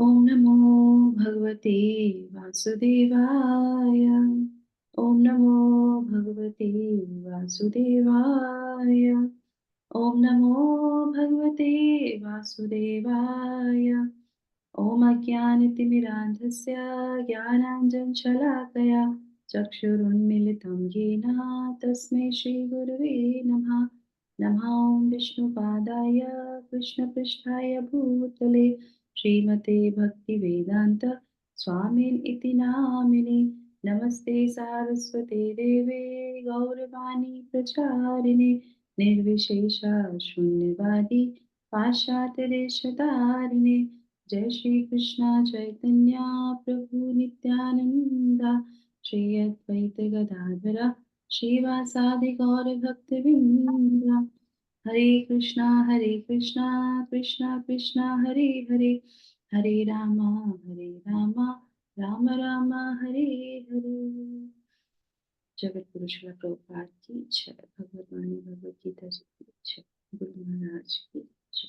ओम नमो भगवते वासुदेवाय। ओम नमो भगवते वासुदेवाय। ओम नमो भगवते वासुदेवाय। ओम अज्ञानतिमिरान्धस्य ज्ञानाञ्जनशलाकया चक्षुरुन्मिलितं येन तस्मै श्रीगुरुवे नमः। नमः ॐ विष्णुपादाय कृष्णपृष्ठाय भूतले श्रीमते भक्तिवेदान्त स्वामिन् इति नामिने। नमस्ते सारस्वते देवे गौरवाणी प्रचारिणे निर्विशेषा शून्यवादी पाश्चात्यदेशतारिणे। जय श्री कृष्णा चैतन्य प्रभु नित्यानंदा श्री अद्वैत गदाधर श्रीवासादि गौर भक्तवृंद। हरे कृष्णा कृष्णा कृष्णा हरे हरे, हरे रामा राम राम हरे हरे। जगत गुरु श्रील प्रभुपाद की जय। भगवत वाणी भगवत गीता जी की जय। गुरु महाराज की जय।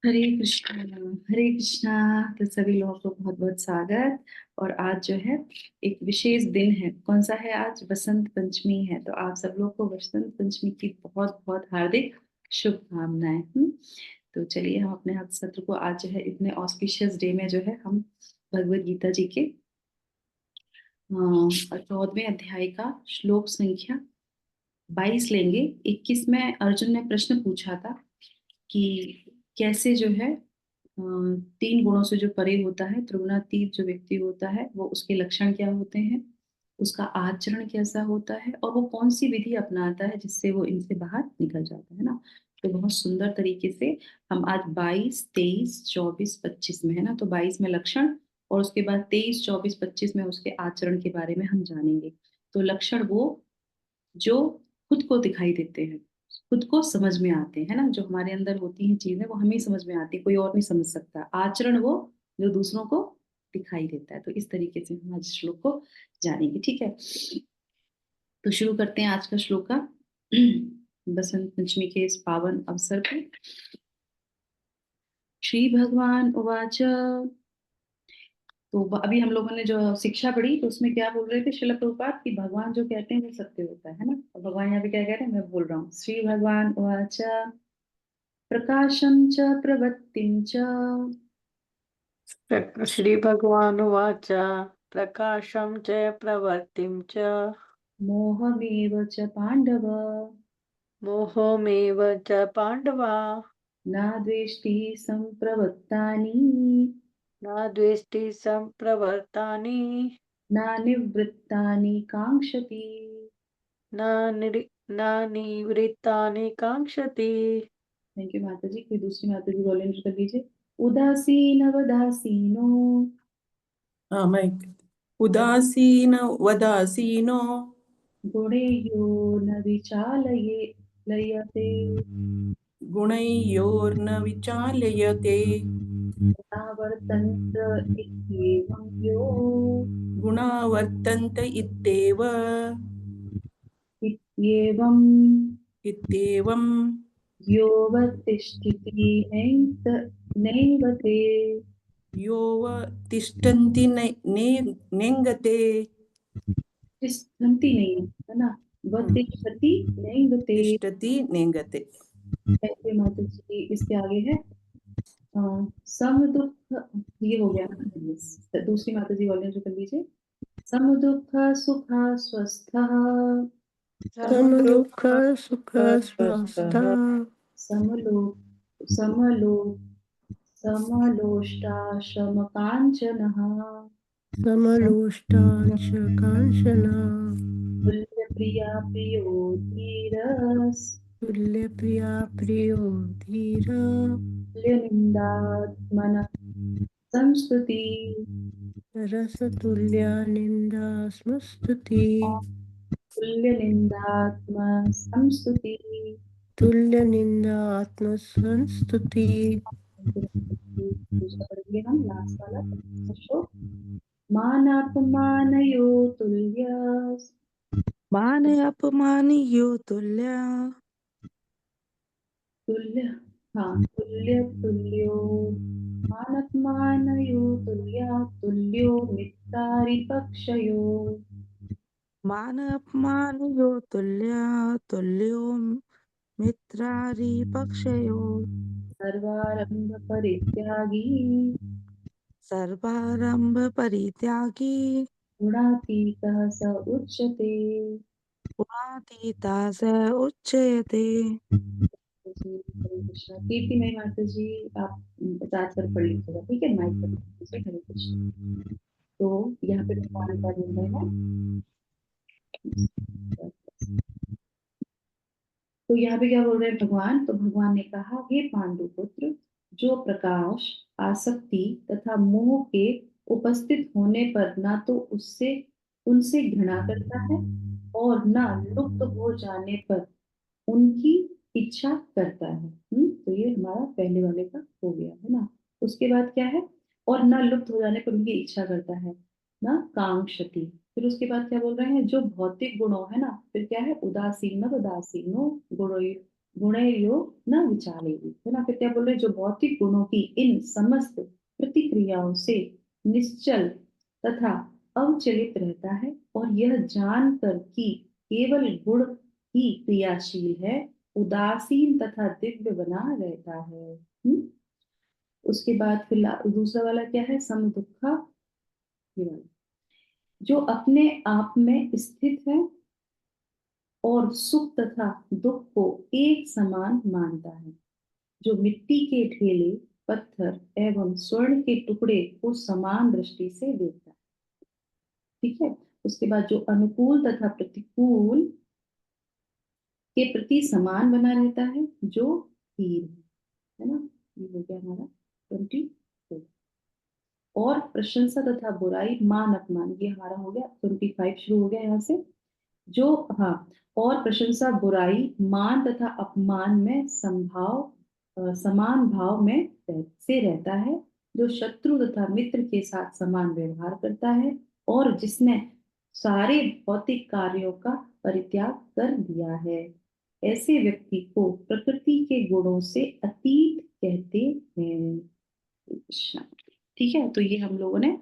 हरे कृष्णा। तो सभी लोगों को बहुत बहुत स्वागत। और आज जो है एक विशेष दिन है। कौन सा है आज? बसंत पंचमी है। तो आप सब लोग को बसंत पंचमी की बहुत बहुत हार्दिक शुभकामनाएं। तो चलिए हम अपने हक सत्र को आज जो है इतने ऑस्पिशियस डे में जो है हम भगवत गीता जी के 14वें अध्याय का श्लोक संख्या 22 लेंगे। 21 में अर्जुन ने प्रश्न पूछा था कि कैसे जो है 3 गुणों से जो परे होता है, त्रिगुणातीत जो व्यक्ति होता है, वो उसके लक्षण क्या होते हैं, उसका आचरण कैसा होता है, और वो कौन सी विधि अपनाता है जिससे वो इनसे बाहर निकल जाता है ना। तो बहुत सुंदर तरीके से हम आज 22, 23, 24, 25 में है ना, तो 22 में लक्षण और उसके बाद 23, 24, 25 में उसके आचरण के बारे में हम जानेंगे। तो लक्षण वो जो खुद को दिखाई देते हैं, खुद को समझ में आते हैं ना, जो हमारे अंदर होती हैं चीजें वो हमें समझ में आती है, कोई और नहीं समझ सकता। आचरण वो जो दूसरों को दिखाई देता है। तो इस तरीके से हम आज श्लोक को जानेंगे, ठीक है। तो शुरू करते हैं आज का श्लोक का बसंत पंचमी के इस पावन अवसर पर। श्री भगवान उवाच। तो अभी हम लोगों ने जो शिक्षा पढ़ी तो उसमें क्या बोल रहे थे श्रील प्रभुपाद कि भगवान जो कहते हैं वो सत्य होता है ना। और भगवान यहाँ पे क्या कह रहे हैं, मैं बोल रहा हूँ। श्री भगवान उवाच प्रकाशं च प्रवृत्तिं च श्रीभगवानुवाच प्रकाशं च प्रवृत्तिं च मोहमेव च पाण्डव मोहमेव च पाण्डवा न द्वेष्टि सम्प्रवृत्तानि न द्वेष्टि सम्प्रवृत्तानि न निवृत्तानि काङ्क्षति। न निवृत्तानि काङ्क्षति। थैंक यू माता जी। कोई दूसरी माता जी वॉलंटियर कर लीजिए। उदासीन वदासीनो मैं उदासीन वदासीनो गुणैयो न विचालये लयते गुणैर्योर्न विचाल्यते गुणावर्तन्त इत्येवं यो गुणावर्तन्त इत्येवं इत्येवं योऽवतिष्ठति नैवते। तिष्ठन्ति नेङ्गते। तिष्ठन्ति नहीं है ना, वतिष्ठति नैवते। तिष्ठति नेङ्गते। ऐसे माता जी इसके आगे है सम दुख। ये हो गया ना। दूसरी माता जी वाले जो कर लीजिए। सम दुख सुख स्वस्थः समदुःख सुख स्वस्थः समलो समलो समलोष्टाश्रमकाञ्चनः समलोष्टाश्च काञ्चना तुल्यप्रिया प्रियो धीरस् तुल्यप्रिया प्रियो धीर तुल्यनिन्दात्मनः संस्तुति रसतुल्या निन्दा स्मस्तुति तुल्यनिन्दात्म संस्तुति। तुल्यनिन्दा आत्मसंस्तुति। दूसरा पढ़ेंगे हम लास्ट वाला श्लोक। मानापमानयो तुल्य मान अपमानयो तुल्य तुल्य हाँ तुल्य तुल्यो मानपमानयो तुल्य तुल्यो मित्रारिपक्षयो मान अपमानयो तुल्य तुल्यो मित्रारिपक्षयो सर्वारंभ परित्यागी सर्वारंभ परित्यागी गुणातीतः स उच्यते। गुणातीता स उच्यते। जी, हरे कृष्णा। कीर्तिमय माता जी आप साथ पर पढ़ लीजिएगा, ठीक है, माइक पर पढ़ लीजिए। हरे कृष्ण। तो यहाँ पे भगवान का बोल रहे हैं, तो यहाँ पे क्या बोल रहे हैं भगवान, तो भगवान ने कहा, हे पांडु पुत्र, जो प्रकाश आसक्ति तथा मोह के उपस्थित होने पर ना तो उससे उनसे घृणा करता है और ना लुप्त हो जाने पर उनकी इच्छा करता है। तो ये हमारा पहले वाले का हो गया है ना। उसके बाद क्या है, और न लुप्त हो जाने पर उनकी इच्छा करता है, ना कांक्षति। फिर उसके बाद क्या बोल रहे हैं, जो भौतिक गुणों है ना, फिर क्या है, उदासीन उदासीनो गुणयो न विचारेगी, है ना। फिर क्या बोल रहे हैं, जो भौतिक गुणों की इन समस्त प्रतिक्रियाओं से निश्चल तथा अवचलित रहता है और यह जानकर कि केवल गुण ही क्रियाशील है, उदासीन तथा दिव्य बना रहता है। उसके बाद फिर दूसरा वाला क्या है, सम दुखा, ये वाला, जो अपने आप में स्थित है और सुख तथा दुख को एक समान मानता है, जो मिट्टी के ढेले, पत्थर एवं स्वर्ण के टुकड़े को समान दृष्टि से देखता है। ठीक है। उसके बाद जो अनुकूल तथा प्रतिकूल के प्रति समान बना रहता है, जो हीर है ना। ये हो गया हमारा 24। और प्रशंसा तथा बुराई, मान अपमान, ये हमारा हो गया 25, शुरू हो गया यहाँ से। जो हाँ, और प्रशंसा बुराई मान तथा अपमान में समान भाव में से रहता है, जो शत्रु तथा मित्र के साथ समान व्यवहार करता है और जिसने सारे भौतिक कार्यों का परित्याग कर दिया है, ऐसे व्यक्ति को प्रकृति के गुणों से अतीत कहते हैं। कृष्ण। ठीक है, तो ये हम लोगों ने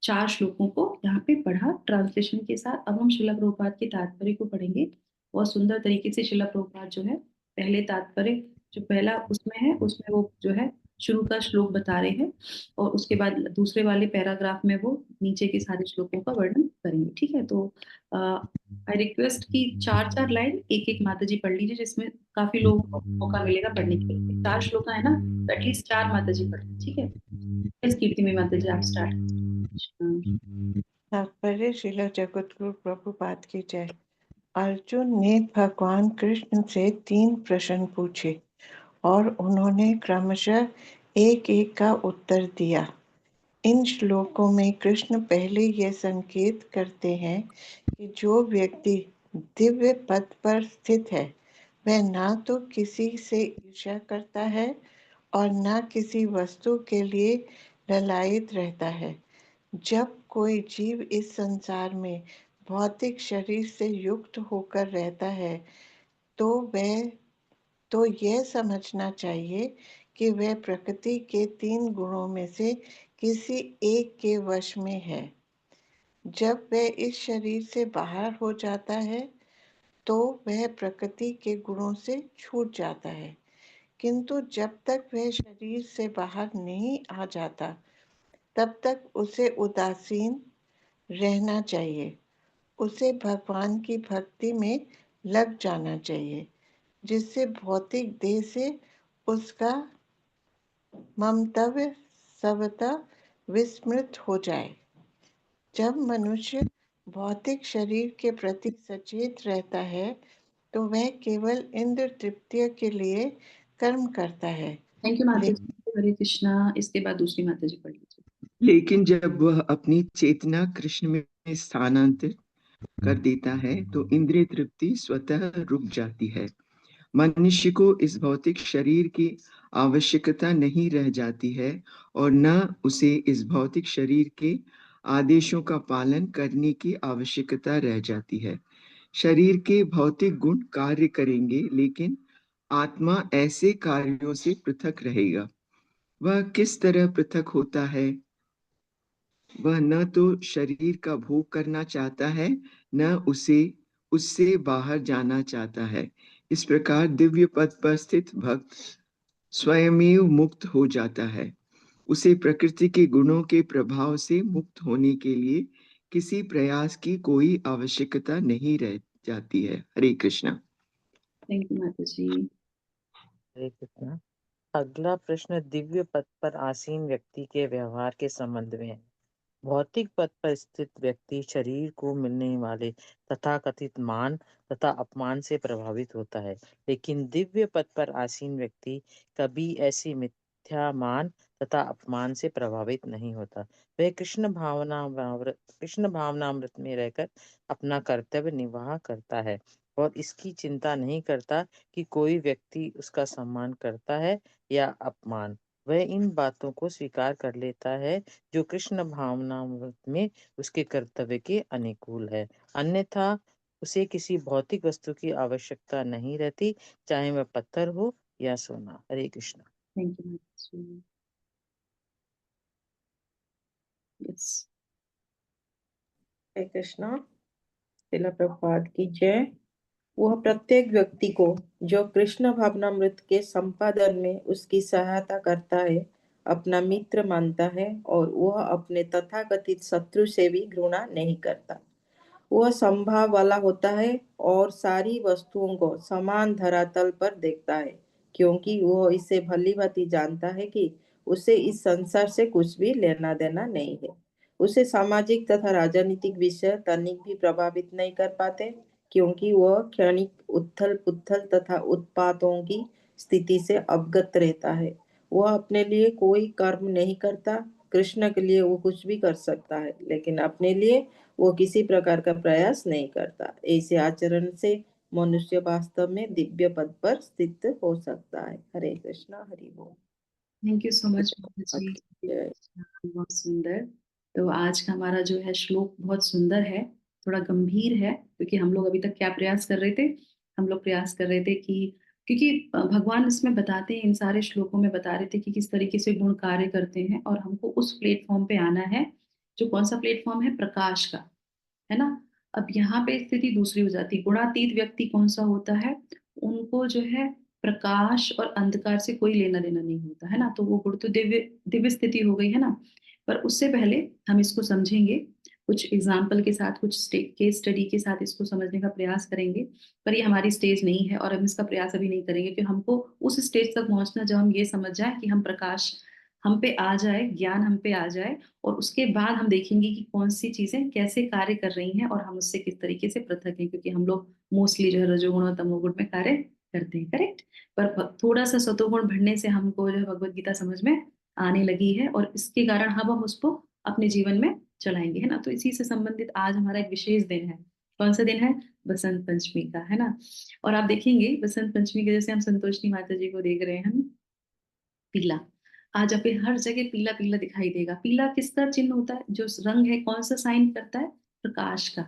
4 श्लोकों को यहाँ पे पढ़ा ट्रांसलेशन के साथ। अब हम श्रील प्रभुपाद के तात्पर्य को पढ़ेंगे। बहुत सुंदर तरीके से श्रील प्रभुपाद जो है, पहले तात्पर्य जो पहला उसमें है, उसमें वो जो है शुरू का श्लोक बता रहे हैं, और उसके बाद दूसरे वाले पैराग्राफ में वो नीचे के सारे श्लोकों का वर्णन करेंगे। ठीक है, तो आई रिक्वेस्ट कि 4-4 लाइन एक एक माता जी पढ़ लीजिए, जिसमें काफी लोगों को मौका मिलेगा पढ़ने के लिए। 4 श्लोक है ना, तो एटलीस्ट 4 माता जी पढ़ लें। ठीक है, इस कीर्ति में माता जी आप स्टार्ट। तात्पर्य श्रील जगतगुरु प्रभुपाद की जय। अर्जुन ने भगवान कृष्ण से 3 प्रश्न पूछे और उन्होंने क्रमशः एक एक का उत्तर दिया। इन श्लोकों में कृष्ण पहले यह संकेत करते हैं कि जो व्यक्ति दिव्य पद पर स्थित है, वह ना तो किसी से ईर्ष्या करता है और ना किसी वस्तु के लिए ललायित रहता है। जब कोई जीव इस संसार में भौतिक शरीर से युक्त होकर रहता है, तो यह समझना चाहिए कि वह प्रकृति के 3 गुणों में से किसी एक के वश में है। जब वह इस शरीर से बाहर हो जाता है, तो वह प्रकृति के गुणों से छूट जाता है, किंतु जब तक वह शरीर से बाहर नहीं आ जाता, तब तक उसे उदासीन रहना चाहिए। उसे भगवान की भक्ति में लग जाना चाहिए, जिससे भौतिक देह से उसका ममत्व स्वतः विस्मृत हो जाए। जब मनुष्य भौतिक शरीर के प्रति सचेत रहता है, तो वह केवल इंद्र तृप्ति के लिए कर्म करता है। थैंक यू माता जी, हरे कृष्णा। इसके बाद दूसरी माता जी पढ़ लीजिए। लेकिन जब वह अपनी चेतना कृष्ण में स्थानांतरित कर देता है, तो इंद्रिय तृप्ति स्वतः रुक जाती है। मनुष्य को इस भौतिक शरीर की आवश्यकता नहीं रह जाती है और न उसे इस भौतिक शरीर के आदेशों का पालन करने की आवश्यकता रह जाती है। शरीर के भौतिक गुण कार्य करेंगे, लेकिन आत्मा ऐसे कार्यों से पृथक रहेगा। वह किस तरह पृथक होता है? वह न तो शरीर का भोग करना चाहता है, न उससे बाहर जाना चाहता है। इस प्रकार दिव्य पद पर स्थित भक्त स्वयमेव मुक्त हो जाता है। उसे प्रकृति के गुणों के प्रभाव से मुक्त होने के लिए किसी प्रयास की कोई आवश्यकता नहीं रह जाती है। हरे कृष्णा। थैंक यू माता जी। हरे कृष्णा। अगला प्रश्न दिव्य पद पर आसीन व्यक्ति के व्यवहार के संबंध में है। भौतिक पद पर स्थित व्यक्ति शरीर को मिलने वाले तथाकथित मान तथा अपमान से प्रभावित होता है, लेकिन दिव्य पद पर आसीन व्यक्ति कभी ऐसी मिथ्या मान तथा अपमान से प्रभावित नहीं होता। वह कृष्ण भावनामृत में रहकर अपना कर्तव्य निर्वाह करता है और इसकी चिंता नहीं करता कि कोई व्यक्ति उसका सम्मान करता है या अपमान। वह इन बातों को स्वीकार कर लेता है जो कृष्ण भावनामृत में उसके कर्तव्य के अनुकूल है। अन्यथा उसे किसी भौतिक वस्तु की आवश्यकता नहीं रहती, चाहे वह पत्थर हो या सोना। हरे कृष्णा। थैंक यू माता जी। यस। हरे कृष्णा। श्रील प्रभुपाद की जय। वह प्रत्येक व्यक्ति को जो कृष्ण भावनामृत के संपादन में उसकी सहायता करता है अपना मित्र मानता है, और वह अपने तथाकथित शत्रु से भी घृणा नहीं करता। वह समभाव वाला होता है और सारी वस्तुओं को समान धरातल पर देखता है, क्योंकि वह इसे भलीभांति जानता है कि उसे इस संसार से कुछ भी लेना देना नहीं है। उसे सामाजिक तथा राजनीतिक विषय तनिक भी प्रभावित नहीं कर पाते, क्योंकि वह क्षणिक उथल पुथल तथा उत्पातों की स्थिति से अवगत रहता है। वह अपने लिए कोई कर्म नहीं करता। कृष्ण के लिए वो कुछ भी कर सकता है, लेकिन अपने लिए वो किसी प्रकार का प्रयास नहीं करता। ऐसे आचरण से मनुष्य वास्तव में दिव्य पद पर स्थित हो सकता है। हरे कृष्णा। हरि बोल। थैंक यू सो मच माता जी। बहुत सुंदर। तो आज का हमारा जो है श्लोक बहुत सुंदर है, थोड़ा गंभीर है, क्योंकि हम लोग अभी तक क्या प्रयास कर रहे थे? हम लोग प्रयास कर रहे थे कि क्योंकि भगवान इसमें बताते हैं, इन सारे श्लोकों में बता रहे थे कि किस तरीके से गुण कार्य करते हैं, और हमको उस प्लेटफॉर्म पे आना है जो कौन सा प्लेटफॉर्म है? प्रकाश का, है ना। अब यहाँ पे स्थिति दूसरी हो जाती है। गुणातीत व्यक्ति कौन सा होता है? उनको जो है प्रकाश और अंधकार से कोई लेना देना नहीं होता है ना। तो वो गुण तो दिव्य दिव्य स्थिति हो गई है ना। पर उससे पहले हम इसको समझेंगे कुछ एग्जाम्पल के साथ, कुछ केस स्टडी के साथ इसको समझने का प्रयास करेंगे। पर ये हमारी स्टेज नहीं है और हम इसका प्रयास अभी नहीं करेंगे, क्योंकि हमको उस स्टेज तक पहुंचना जब हम ये समझ जाए कि हम प्रकाश हम पे आ जाए, ज्ञान हम पे आ जाए, और उसके बाद हम देखेंगे कि कौन सी चीजें कैसे कार्य कर रही हैं और हम उससे किस तरीके से पृथक हैं, क्योंकि हम लोग मोस्टली जो है रजोगुण और तमोगुण में कार्य करते हैं, करेक्ट। पर थोड़ा सा सतोगुण बढ़ने से हमको जो है भगवत गीता समझ में आने लगी है, और इसके कारण अब हम उसको अपने जीवन में चलाएंगे, है ना। तो इसी से संबंधित आज हमारा एक विशेष दिन है। कौन सा दिन है? बसंत पंचमी का, है ना। और आप देखेंगे बसंत पंचमी के जैसे हम संतोषनी माता जी को देख रहे हैं, हम पीला, आज आप हर जगह पीला पीला दिखाई देगा। पीला किसका चिन्ह होता है? जो रंग है कौन सा साइन करता है? प्रकाश का,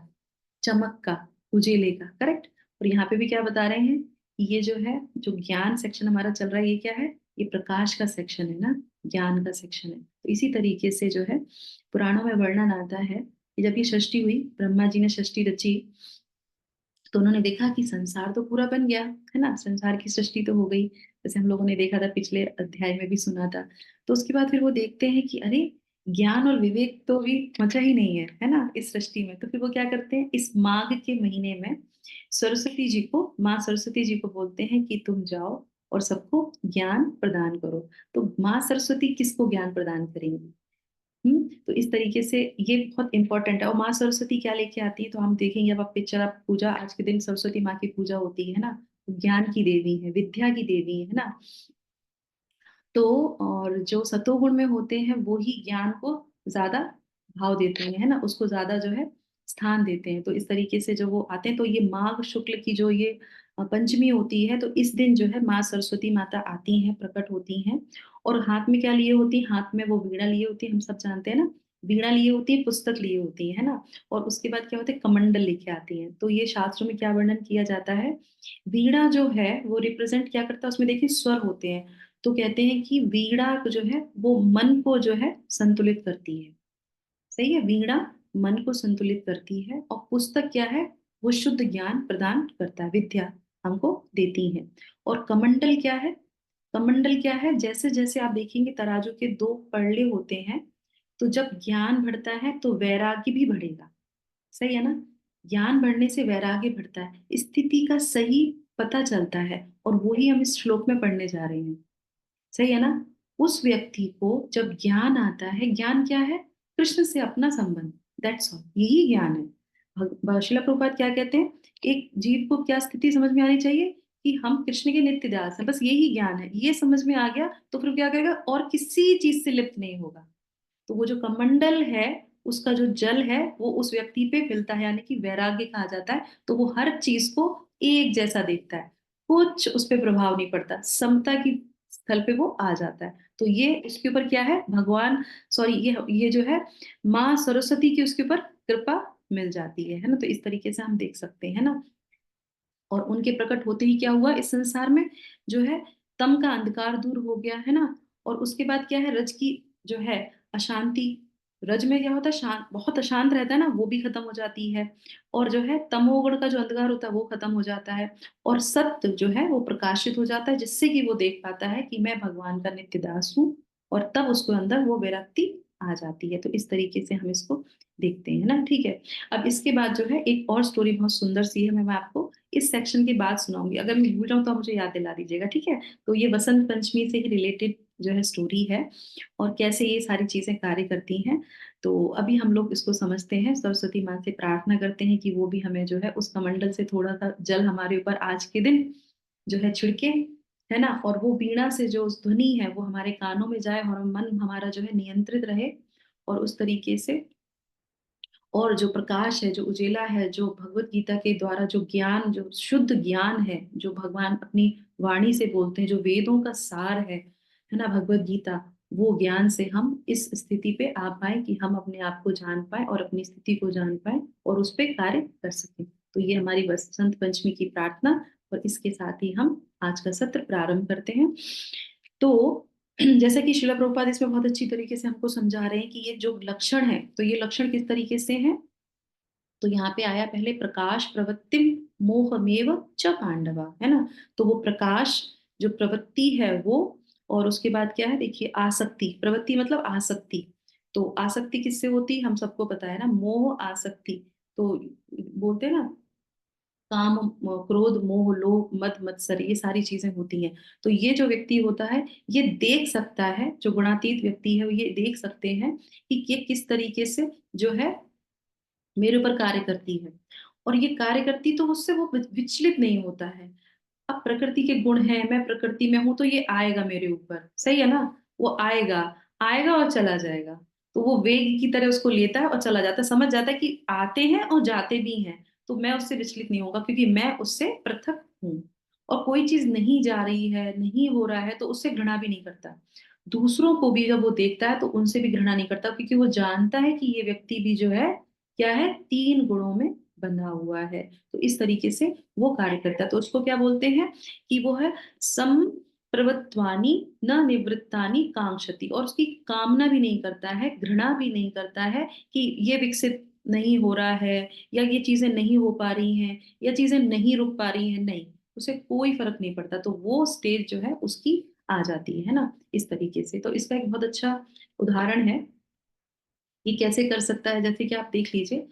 चमक का, उजेले का, करेक्ट। और यहाँ पे भी क्या बता रहे हैं कि ये जो है, जो ज्ञान सेक्शन हमारा चल रहा है, ये क्या है? ये प्रकाश का सेक्शन है ना, ज्ञान का सेक्शन है। तो इसी तरीके से जो है पुराणों में वर्णन आता है कि जब ये षष्ठी हुई, ब्रह्मा जी ने षष्ठी रची, तो उन्होंने देखा कि संसार तो पूरा बन गया, है ना, संसार की सृष्टि तो हो गई, जैसे हम लोगों ने देखा था, पिछले अध्याय में भी सुना था। तो उसके बाद फिर वो देखते हैं कि अरे, ज्ञान और विवेक तो भी बचा ही नहीं है ना, इस सृष्टि में। तो फिर वो क्या करते हैं, इस माघ के महीने में सरस्वती जी को, माँ सरस्वती जी को बोलते हैं कि तुम जाओ और सबको ज्ञान प्रदान करो। तो माँ सरस्वती किसको ज्ञान प्रदान करेंगी? तो इस तरीके से ये बहुत इंपॉर्टेंट है। और माँ सरस्वती क्या लेके आती है, तो हम देखेंगे अब आप पिक्चर, आप पूजा, आज के दिन सरस्वती माँ की पूजा होती है ना, ज्ञान की देवी है, विद्या की देवी है ना। तो और जो सतोगुण में होते हैं वो ही ज्ञान को ज्यादा भाव देते हैं, है ना, उसको ज्यादा जो है स्थान देते हैं। तो इस तरीके से जब वो आते हैं, तो ये माघ शुक्ल की जो ये पंचमी होती है, तो इस दिन जो है माँ सरस्वती माता आती हैं, प्रकट होती हैं। और हाथ में क्या लिए होती है? हाथ में वो वीणा लिए होती है, हम सब जानते हैं ना। वीणा लिए होती है, पुस्तक लिए होती है ना। और उसके बाद क्या होता है, कमंडल लेके आती हैं। तो ये शास्त्रों में क्या वर्णन किया जाता है, वीणा जो है वो रिप्रेजेंट क्या करता है, उसमें देखिए स्वर होते हैं। तो कहते हैं कि वीणा जो है वो मन को जो है संतुलित करती है। सही है, वीणा मन को संतुलित करती है। और पुस्तक क्या है, वो शुद्ध ज्ञान प्रदान करता है, विद्या हमको देती है। और कमंडल क्या है, कमंडल क्या है, जैसे जैसे आप देखेंगे तराजू के दो पड़ले होते हैं, तो जब ज्ञान बढ़ता है तो वैराग्य भी बढ़ेगा। सही है ना, ज्ञान बढ़ने से वैराग्य बढ़ता है, स्थिति का सही पता चलता है। और वही हम इस श्लोक में पढ़ने जा रहे हैं। सही है ना, उस व्यक्ति को जब ज्ञान आता है, ज्ञान क्या है, कृष्ण से अपना संबंध, दैट्स ऑल, यही ज्ञान है। शिला प्रभुपाद क्या कहते हैं, एक जीव को क्या स्थिति समझ में आनी चाहिए कि हम कृष्ण के नित्य दास हैं, बस यही ज्ञान है। ये समझ में आ गया तो फिर क्या करेगा, और किसी चीज से लिप्त नहीं होगा। तो वो जो कमंडल है, उसका जो जल है वो उस व्यक्ति पे मिलता है, यानी कि वैराग्य कहा जाता है। तो वो हर चीज को एक जैसा देखता है, कुछ उस पर प्रभाव नहीं पड़ता, समता की स्थल पे वो आ जाता है। तो ये उसके ऊपर क्या है, भगवान, सॉरी, ये जो है माँ सरस्वती की उसके ऊपर कृपा मिल जाती है ना। तो इस तरीके से हम देख सकते हैं ना। और उनके प्रकट होते ही क्या हुआ, इस संसार में जो है तम का अंधकार दूर हो गया है ना। और उसके बाद क्या है, रज की जो है अशांति, रज में क्या होता है, शांत, बहुत अशांत रहता है ना, वो भी खत्म हो जाती है। और जो है तमोगुण का जो अंधकार होता है वो खत्म हो जाता है। और सत्य जो है वो प्रकाशित हो जाता है, जिससे कि वो देख पाता है कि मैं भगवान का नित्य दास हूँ। और तब उसको अंदर वो विरक्ति आ जाती है। तो इस तरीके से हम इसको देखते हैं ना, ठीक है। अब इसके बाद जो है एक और स्टोरी बहुत सुंदर सी है, मैं आपको इस सेक्शन के बाद सुनाऊंगी। अगर मैं भूल जाऊं तो आप मुझे याद दिला दीजिएगा, ठीक है। तो ये वसंत पंचमी से ही रिलेटेड जो है स्टोरी है, और कैसे ये सारी चीजें कार्य करती हैं। तो अभी हम लोग इसको समझते हैं, सरस्वती माँ से प्रार्थना करते हैं कि वो भी हमें जो है उस कमंडल से थोड़ा सा जल हमारे ऊपर आज के दिन जो है छिड़के, है ना। और वो वीणा से जो उस ध्वनि है वो हमारे कानों में जाए, और मन हमारा जो है नियंत्रित रहे। और उस तरीके से, और जो प्रकाश है, जो उजेला है, जो भगवत गीता के द्वारा जो ज्ञान, जो शुद्ध ज्ञान है, जो भगवान अपनी वाणी से बोलते हैं, जो वेदों का सार है ना, भगवत गीता, वो ज्ञान से हम इस स्थिति पे आ पाए कि हम अपने आप को जान पाए और अपनी स्थिति को जान पाए और उस पर कार्य कर सकें। तो ये हमारी बसंत पंचमी की प्रार्थना, और इसके साथ ही हम आज का सत्र प्रारंभ करते हैं। तो जैसा कि शिला प्रभुपाद इसमें बहुत अच्छी तरीके से हमको समझा रहे हैं कि ये जो लक्षण है, तो ये लक्षण किस तरीके से हैं। तो यहाँ पे आया पहले, प्रकाश प्रवृत्ति मोहमेव च पांडवा, है ना। तो वो प्रकाश जो प्रवृत्ति है वो, और उसके बाद क्या है, देखिए आसक्ति, प्रवृत्ति मतलब आसक्ति। तो आसक्ति किससे होती है, हम सबको पता है ना, मोह आसक्ति। तो बोलते हैं ना, काम क्रोध मोह लोभ मद मत्सर, ये सारी चीजें होती हैं। तो ये जो व्यक्ति होता है, ये देख सकता है, जो गुणातीत व्यक्ति है वो ये देख सकते हैं कि ये किस तरीके से जो है मेरे ऊपर कार्य करती है। और ये कार्य करती तो उससे वो विचलित नहीं होता है। अब प्रकृति के गुण हैं, मैं प्रकृति में हूं तो ये आएगा मेरे ऊपर, सही है ना। वो आएगा, आएगा और चला जाएगा। तो वो वेग की तरह उसको लेता है और चला जाता है, समझ जाता है कि आते हैं और जाते भी हैं। तो मैं उससे विचलित नहीं होगा, क्योंकि मैं उससे पृथक हूँ। और कोई चीज नहीं जा रही है, नहीं हो रहा है, तो उससे घृणा भी नहीं करता। दूसरों को भी जब वो देखता है तो उनसे भी घृणा नहीं करता, क्योंकि वो जानता है कि ये व्यक्ति भी जो है क्या है, तीन गुणों में बंधा हुआ है। तो इस तरीके से वो कार्य करता है। तो उसको क्या बोलते हैं कि वो है सम प्रवत्वानी न निवृत्तानी कांक्षति, और उसकी कामना भी नहीं करता है, घृणा भी नहीं करता है कि ये विकसित नहीं हो रहा है, या ये चीजें नहीं हो पा रही हैं, या चीजें नहीं रुक पा रही हैं, नहीं, उसे कोई फर्क नहीं पड़ता। तो वो स्टेज जो है उसकी आ जाती है ना, इस तरीके से। तो इसका एक बहुत अच्छा उदाहरण है ये कैसे कर सकता है। जैसे कि आप देख लीजिए,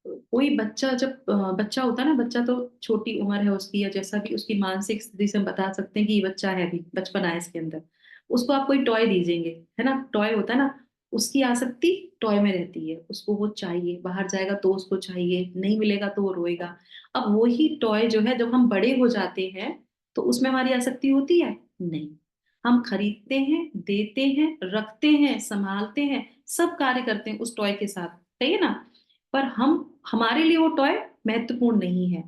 कोई बच्चा, जब बच्चा होता है ना, बच्चा तो छोटी उम्र है उसकी, या जैसा भी उसकी मानसिक स्थिति से हम बता सकते हैं कि ये बच्चा है, अभी बचपन है इसके अंदर। उसको आप कोई टॉय दीजिएंगे, है ना, टॉय होता है ना, उसकी आसक्ति टॉय में रहती है, उसको वो चाहिए, बाहर जाएगा तो उसको चाहिए, नहीं मिलेगा तो वो रोएगा। अब वही टॉय जो है जब हम बड़े हो जाते हैं तो उसमें हमारी आसक्ति होती है, नहीं। हम खरीदते हैं, देते हैं, रखते हैं, संभालते हैं, सब कार्य करते हैं उस टॉय के साथ, सही है ना। पर हम, हमारे लिए वो टॉय महत्वपूर्ण नहीं है।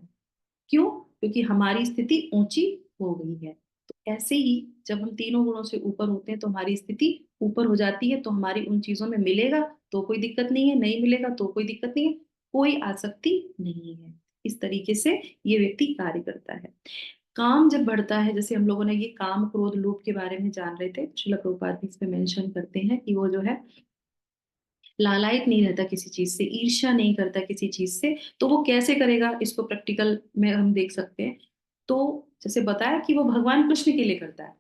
क्यों? क्योंकि हमारी स्थिति ऊंची हो गई है। तो ऐसे ही जब हम तीनों गुणों से ऊपर होते हैं तो हमारी स्थिति ऊपर हो जाती है, तो हमारी उन चीजों में मिलेगा तो कोई दिक्कत नहीं है, नहीं मिलेगा तो कोई दिक्कत नहीं है, कोई आसक्ति नहीं है। इस तरीके से ये व्यक्ति कार्य करता है। काम जब बढ़ता है, जैसे हम लोगों ने ये काम क्रोध लोभ के बारे में जान रहे थे, श्रील प्रभुपाद भी इस पे मेंशन करते हैं कि वो जो है लालायित नहीं रहता किसी चीज से, ईर्ष्या नहीं करता किसी चीज से। तो वो कैसे करेगा, इसको प्रैक्टिकल में हम देख सकते हैं। तो जैसे बताया कि वो भगवान कृष्ण के लिए करता है,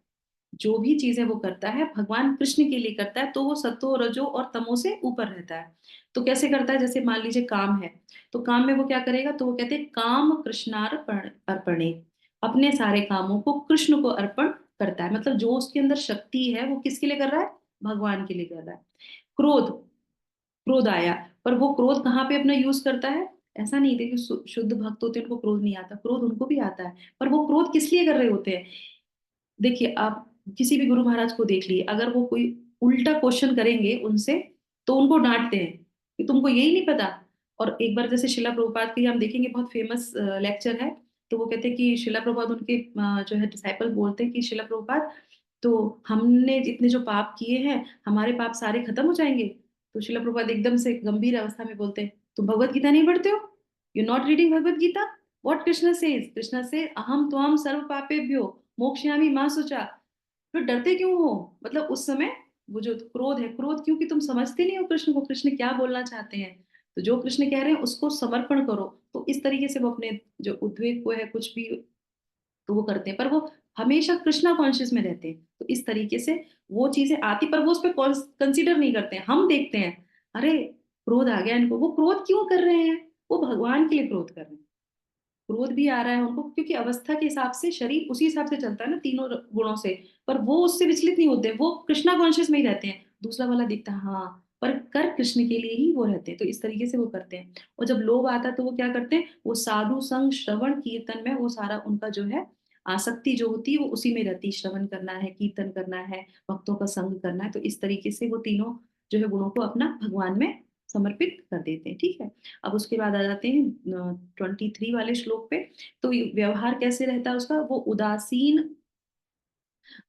जो भी चीजें वो करता है भगवान कृष्ण के लिए करता है, तो वो सत्व रजो और तमो से ऊपर रहता है। तो कैसे करता है, जैसे मान लीजिए काम है, तो काम में वो क्या करेगा, तो वो कहते हैं काम कृष्णार्पण अर्पणे, अपने सारे कामों को कृष्ण को अर्पण करता है। मतलब जो उसके अंदर शक्ति है वो किसके लिए कर रहा है, भगवान के लिए कर रहा है। क्रोध, क्रोध आया, पर वो क्रोध कहाँ पे अपना यूज करता है, ऐसा नहीं देखिए शुद्ध भक्त होते हैं उनको क्रोध नहीं आता, क्रोध उनको भी आता है, पर वो क्रोध किस लिए कर रहे होते हैं। देखिए आप किसी भी गुरु महाराज को देख लिए, अगर वो कोई उल्टा क्वेश्चन करेंगे उनसे तो उनको डांटते हैं कि तुमको यही नहीं पता। और एक बार जैसे शिला प्रभुपाद की हम देखेंगे, बहुत फेमस लेक्चर है, तो वो कहते हैं कि शिला प्रभुपाद उनके जो है डिसाइपल बोलते हैं कि शिला प्रभुपाद, तो हमने इतने जो पाप किए हैं हमारे पाप सारे खत्म हो जाएंगे। तो शिला प्रभुपाद एकदम से गंभीर अवस्था में बोलते हैं, तुम भगवत गीता नहीं पढ़ते हो, you not reading Bhagavad Gita, what Krishna says, Krishna से अहम त्वम सर्व पापेभ्यो मोक्षयामि मां शुचा। फिर डरते क्यों हो, मतलब उस समय वो जो क्रोध है, क्रोध क्योंकि तुम समझते नहीं हो कृष्ण को, कृष्ण क्या बोलना चाहते हैं। तो जो कृष्ण कह रहे हैं उसको समर्पण करो। तो इस तरीके से वो अपने जो उद्वेग को है कुछ भी तो वो करते हैं, पर वो हमेशा कृष्णा कॉन्शियस में रहते हैं। तो इस तरीके से वो चीजें आती, पर वो उस पर कंसिडर नहीं करते हैं। हम देखते हैं अरे क्रोध आ गया इनको, वो क्रोध क्यों कर रहे हैं, वो भगवान के लिए क्रोध कर रहे हैं। क्रोध भी आ रहा है उनको क्योंकि अवस्था के हिसाब से शरीर उसी हिसाब से चलता है ना, तीनों गुणों से, पर वो उससे विचलित नहीं होते, वो कृष्णा कॉन्शियस में ही रहते हैं। दूसरा वाला दिखता है हाँ, पर कर कृष्ण के लिए ही वो रहते हैं। तो इस तरीके से वो करते हैं। और जब लोभ आता है तो वो क्या करते हैं, वो साधु संग श्रवण कीर्तन में वो सारा उनका जो है आसक्ति जो होती है वो उसी में रहती है, श्रवण करना है, कीर्तन करना है, भक्तों का संग करना है। तो इस तरीके से वो तीनों जो है गुणों को अपना भगवान में समर्पित कर देते हैं। ठीक है, अब उसके बाद आ जाते हैं 23 वाले श्लोक पे। तो व्यवहार कैसे रहता है उसका, वो उदासीन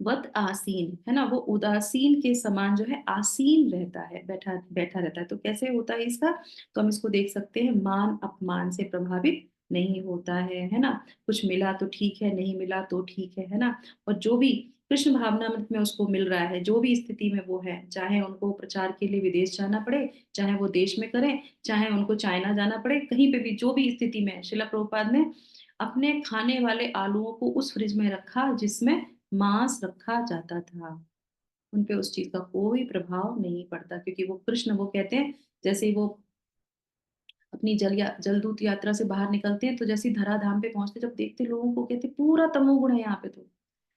वत आसीन है ना, वो उदासीन के समान जो है आसीन रहता है, बैठा बैठा रहता है। तो कैसे होता है इसका, तो हम इसको देख सकते हैं, मान अपमान से प्रभावित नहीं होता है ना, कुछ मिला तो ठीक है, नहीं मिला तो ठीक है ना। और जो भी कृष्ण भावनामृत में उसको मिल रहा है, जो भी स्थिति में वो है, चाहे उनको प्रचार के लिए विदेश जाना पड़े, चाहे वो देश में करें, चाहे उनको चाइना जाना पड़े, कहीं पे भी जो भी स्थिति में है, शिला प्रभुपाद ने अपने खाने वाले आलूओं को उस फ्रिज में रखा जिसमें मांस रखा जाता था। उन पे उस चीज का कोई प्रभाव नहीं पड़ता, क्योंकि वो कृष्ण, वो कहते हैं जैसे ही वो अपनी जलदूत यात्रा से बाहर निकलते हैं, तो जैसे ही धराधाम पे पहुंचते, जब देखते लोगों को, कहते पूरा तमोगुण है यहाँ पे तो।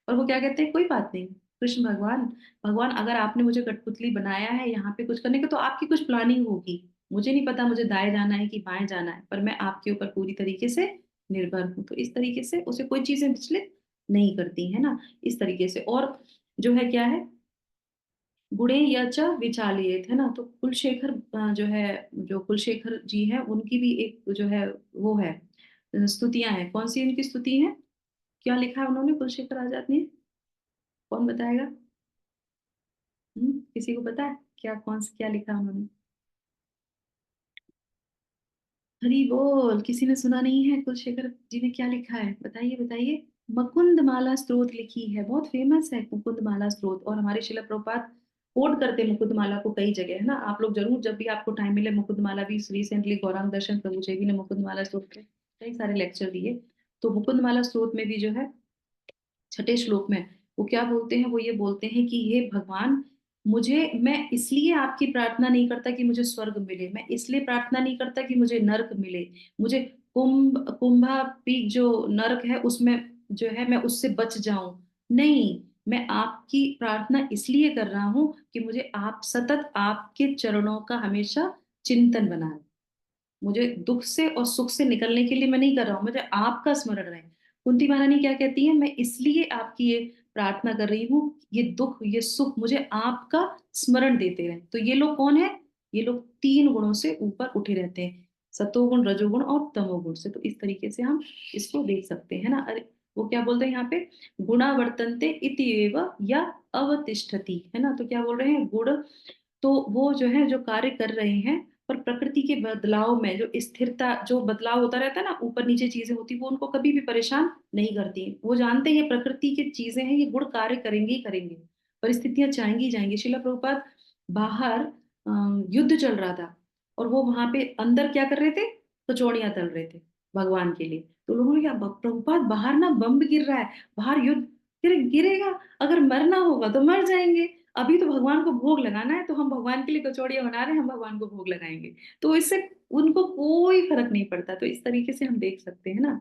और वो क्या कहते हैं, कोई बात नहीं, कृष्ण भगवान, भगवान अगर आपने मुझे कठपुतली बनाया है यहाँ पे कुछ करने का, तो आपकी कुछ प्लानिंग होगी। मुझे नहीं पता मुझे दाएं जाना है कि बाएं जाना है, पर मैं आपके ऊपर पूरी तरीके से निर्भर हूँ। तो इस तरीके से उसे कोई चीजें विचलित नहीं करती है ना, इस तरीके से। और जो है क्या है, गुणे यच विचालियेत है ना। तो कुलशेखर जो है, जो कुलशेखर जी है, उनकी भी एक जो है वो है स्तुतियां हैं। कौन सी उनकी स्तुति है, क्या लिखा है उन्होंने कुलशेखर आजाद ने, कौन बताएगा। किसी को पता है क्या, कौन सा क्या लिखा है उन्होंने। हरी बोल, किसी ने सुना नहीं है कुलशेखर जी ने क्या लिखा है, बताइए बताइए। मुकुंद माला स्तोत्र लिखी है, बहुत फेमस है मुकुंद माला स्तोत्र। और हमारे शिला प्रभुपाद कोट करते हैं मुकुंद माला को कई जगह है ना। आप लोग जरूर जब भी आपको टाइम मिले, मुकुंद माला भी रिसेंटली गौरांग दर्शन प्रभु जी ने मुकुंद माला स्तोत्र के कई सारे लेक्चर दिए। तो मुकुंद माला स्तोत्र में भी जो है छठे श्लोक में वो क्या बोलते हैं, वो ये बोलते हैं कि हे भगवान, मुझे, मैं इसलिए आपकी प्रार्थना नहीं करता कि मुझे स्वर्ग मिले, मैं इसलिए प्रार्थना नहीं करता कि मुझे नरक मिले, मुझे कुंभा पीक जो नरक है उसमें जो है मैं उससे बच जाऊं। नहीं, मैं आपकी प्रार्थना इसलिए कर रहा हूं कि मुझे आप सतत आपके चरणों का हमेशा चिंतन बनाए। मुझे दुख से और सुख से निकलने के लिए मैं नहीं कर रहा हूं, मुझे आपका स्मरण रहे। कुंती महारानी क्या कहती है, मैं इसलिए आपकी ये प्रार्थना कर रही हूँ, ये दुख ये सुख मुझे आपका स्मरण देते रहे। तो ये लोग कौन है, ये लोग तीन गुणों से ऊपर उठे रहते हैं, सतोगुण रजोगुण और तमोगुण से। तो इस तरीके से हम इसको देख सकते हैं ना। अरे वो क्या बोलते हैं यहाँ पे, गुणा वर्तन्ते इति एव या अवतिष्ठति, है ना। तो क्या बोल रहे हैं, गुण तो वो जो है जो कार्य कर रहे हैं, पर प्रकृति के बदलाव में जो स्थिरता, जो बदलाव होता रहता है ना, ऊपर नीचे चीजें होती, वो उनको कभी भी परेशान नहीं करती। वो जानते हैं ये प्रकृति की चीजें हैं, ये गुण कार्य करेंगे ही करेंगे, परिस्थितियां जाएंगी ही जाएंगी। शिला प्रभुपाद बाहर युद्ध चल रहा था, और वो वहां पे अंदर क्या कर रहे थे, कचौड़ियां तल रहे थे भगवान के लिए। तो लोगों ने क्या, प्रभुपाद बाहर ना बम गिर रहा है, बाहर युद्ध, गिरेगा, अगर मरना होगा तो मर जाएंगे, अभी तो भगवान को भोग लगाना है, तो हम भगवान के लिए कचौड़ियां बना रहे हैं, हम भगवान को भोग लगाएंगे। तो इससे उनको कोई फर्क नहीं पड़ता। तो इस तरीके से हम देख सकते हैं ना।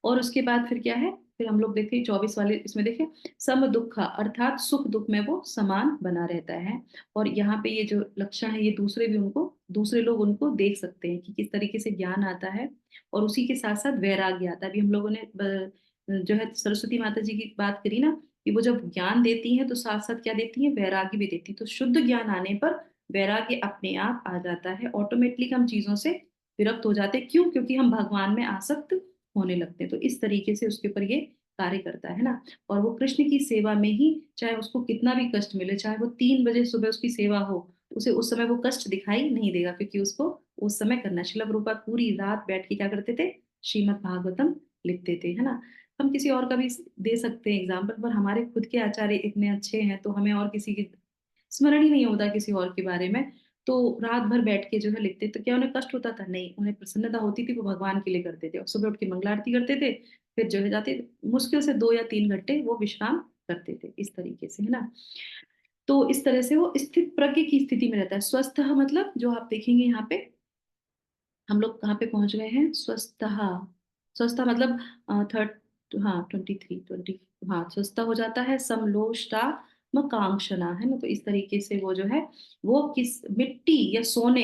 और उसके बाद फिर क्या है, फिर हम लोग देखते हैं 24 वाले इसमें देखें, सम दुख, अर्थात सुख दुख में वो समान बना रहता है। और यहाँ पे ये जो लक्षण है, ये दूसरे भी उनको, दूसरे लोग उनको देख सकते हैं कि किस तरीके से ज्ञान आता है, और उसी के साथ साथ वैराग्य आता है। अभी हम लोगों ने जो है सरस्वती माता जी की बात करी ना, कि वो जब ज्ञान देती हैं तो साथ साथ क्या देती हैं, वैराग्य भी देती हैं। तो शुद्ध ज्ञान आने पर वैराग्य अपने आप आ जाता है, ऑटोमेटिकली हम चीजों से विरक्त हो जाते हैं। क्यों? क्योंकि हम भगवान में आसक्त होने लगते हैं। तो इस तरीके से उसके ऊपर ये कार्य करता है ना। और वो कृष्ण की सेवा में ही, चाहे उसको कितना भी कष्ट मिले, चाहे वो 3 बजे सुबह उसकी सेवा हो, उसे उस समय वो कष्ट दिखाई नहीं देगा, क्योंकि उसको उस समय करना। श्रील प्रभुपाद पूरी रात बैठ के क्या करते थे, श्रीमद् भागवतम लिखते थे, है ना। हम किसी और का भी दे सकते हैं एग्जाम्पल, पर हमारे खुद के आचार्य इतने अच्छे हैं, तो हमें और किसी की स्मरण ही नहीं होता किसी और के बारे में। तो रात भर बैठ के जो है लिखते। तो क्या उन्हें कष्ट होता था? नहीं, उन्हें प्रसन्नता होती थी, वो भगवान के लिए करते थे। और सुबह उठ के मंगला आरती करते थे, फिर जो है जाते, मुश्किल से 2 या 3 घंटे वो विश्राम करते थे, इस तरीके से, है ना। तो इस तरह से वो स्थित प्रज्ञ की स्थिति में रहता है। स्वस्थ मतलब जो आप देखेंगे यहाँ पे, हम लोग कहाँ पे पहुंच गए हैं, स्वस्थ, स्वस्थ मतलब थर्ड, हाँ 23, हाँ स्वस्थ हो जाता है, समलोष्टा कांक्षना, है ना। तो इस तरीके से वो जो है, वो किस मिट्टी या सोने,